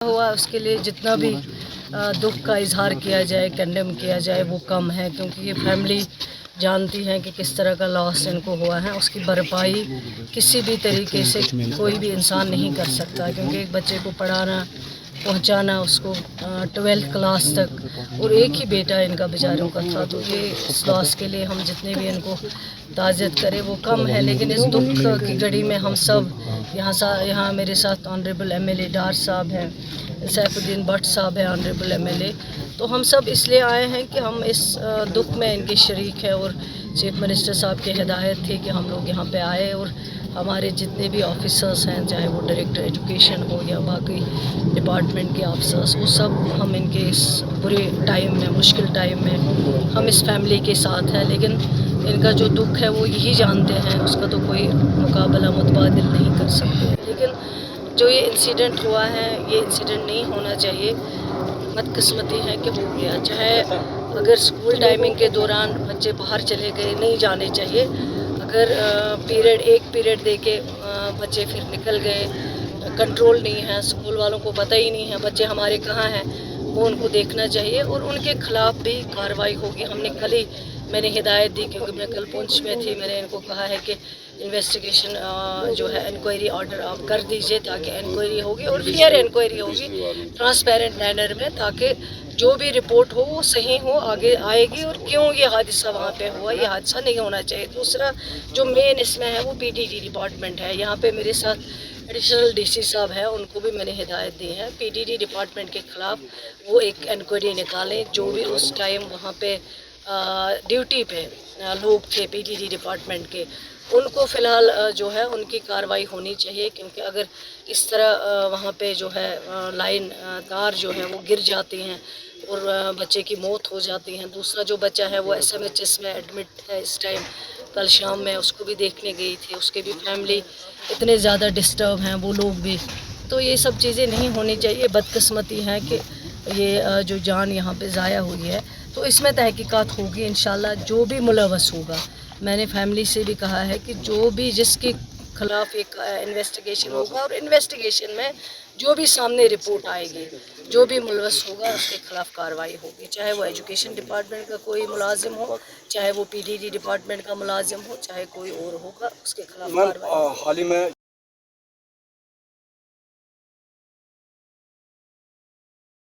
ہوا اس کے لیے جتنا بھی دکھ کا اظہار کیا جائے، کنڈیم کیا جائے وہ کم ہے، کیونکہ یہ فیملی جانتی ہیں کہ کس طرح کا لاس ان کو ہوا ہے۔ اس کی بھرپائی کسی بھی طریقے سے کوئی بھی انسان نہیں کر سکتا، کیونکہ ایک بچے کو پڑھانا، پہنچانا اس کو 12 کلاس تک، اور ایک ہی بیٹا ان کا بیچاروں کا تھا، تو یہ اس لاس کے لیے ہم جتنے بھی ان کو تعزیت کریں وہ کم ہے۔ لیکن اس دکھ کی گھڑی میں ہم سب یہاں میرے ساتھ honourable M L A Dar صاحب ہیں، سیف الدین بٹ صاحب ہیں آنریبل ایم ایل اے، تو ہم سب اس لیے آئے ہیں کہ ہم اس دکھ میں ان کے شریک ہیں، اور چیف منسٹر صاحب کی ہدایت تھی کہ ہم لوگ یہاں پہ آئے، اور ہمارے جتنے بھی آفیسرس ہیں، چاہے وہ ڈائریکٹر ایجوکیشن ہو یا باقی ڈپارٹمنٹ کے آفیسرس، وہ سب ہم ان کے اس برے ٹائم میں، مشکل ٹائم میں ہم اس فیملی کے ساتھ ہیں۔ لیکن ان کا جو دکھ ہے وہ یہی جانتے ہیں، اس کا تو کوئی مقابلہ متبادل نہیں کر سکتے۔ لیکن جو یہ انسیڈنٹ ہوا ہے، یہ انسیڈنٹ نہیں ہونا چاہیے، بدقسمتی ہے کہ ہو گیا۔ چاہے اگر اسکول ٹائمنگ کے دوران بچے باہر چلے گئے، نہیں جانے چاہیے، اگر ایک پیریڈ دے کے بچے پھر نکل گئے، کنٹرول نہیں ہے، اسکول والوں کو پتہ ہی نہیں ہے بچے ہمارے کہاں ہیں، وہ ان کو دیکھنا چاہیے، اور ان کے خلاف بھی کارروائی ہوگی۔ ہم نے کل ہی میں نے ہدایت دی، کیونکہ میں کل پونچھ میں تھی، میں نے ان کو کہا ہے کہ انویسٹیگیشن جو ہے انکوائری آرڈر آپ کر دیجئے، تاکہ انکوائری ہوگی اور فیئر انکوائری ہوگی ٹرانسپیرنٹ مینر میں، تاکہ جو بھی رپورٹ ہو وہ صحیح ہو، آگے آئے گی، اور کیوں یہ حادثہ وہاں پہ ہوا، یہ حادثہ نہیں ہونا چاہیے۔ دوسرا جو مین اس میں ہے وہ پی ٹی ڈی ڈپارٹمنٹ ہے۔ یہاں پہ میرے ساتھ ایڈیشنل ڈی سی صاحب ہیں، ان کو بھی میں نے ہدایت دی ہے پی ٹی ڈی ڈپارٹمنٹ کے خلاف وہ ایک انکوائری نکالیں، جو بھی اس ٹائم وہاں پہ ڈیوٹی پہ لوگ تھے پی ٹی ڈی ڈپارٹمنٹ کے، ان کو فی الحال جو ہے ان کی کارروائی ہونی چاہیے، کیونکہ اگر اس طرح وہاں پہ جو ہے لائن تار جو ہے وہ گر جاتی ہیں اور بچے کی موت ہو جاتی ہے۔ دوسرا جو بچہ ہے وہ ایس ایم ایچ ایس میں ایڈمٹ ہے اس ٹائم، کل شام میں اس کو بھی دیکھنے گئی تھی، اس کے بھی فیملی اتنے زیادہ ڈسٹرب ہیں وہ لوگ بھی، تو یہ سب چیزیں نہیں ہونی چاہیے۔ بدقسمتی ہے کہ یہ جو جان یہاں پہ ضائع ہوئی ہے، تو اس میں تحقیقات ہوگی انشاءاللہ، جو بھی ملوث ہوگا۔ میں نے فیملی سے بھی کہا ہے کہ جو بھی جس کے خلاف ایک انویسٹیگیشن ہوگا، اور انویسٹیگیشن میں جو بھی سامنے رپورٹ آئے گی، جو بھی ملوث ہوگا اس کے خلاف کارروائی ہوگی، چاہے وہ ایجوکیشن ڈپارٹمنٹ کا کوئی ملازم ہو، چاہے وہ پی ڈی ڈی ڈپارٹمنٹ کا ملازم ہو، چاہے کوئی اور ہوگا، اس کے خلاف کارروائی ہوگی۔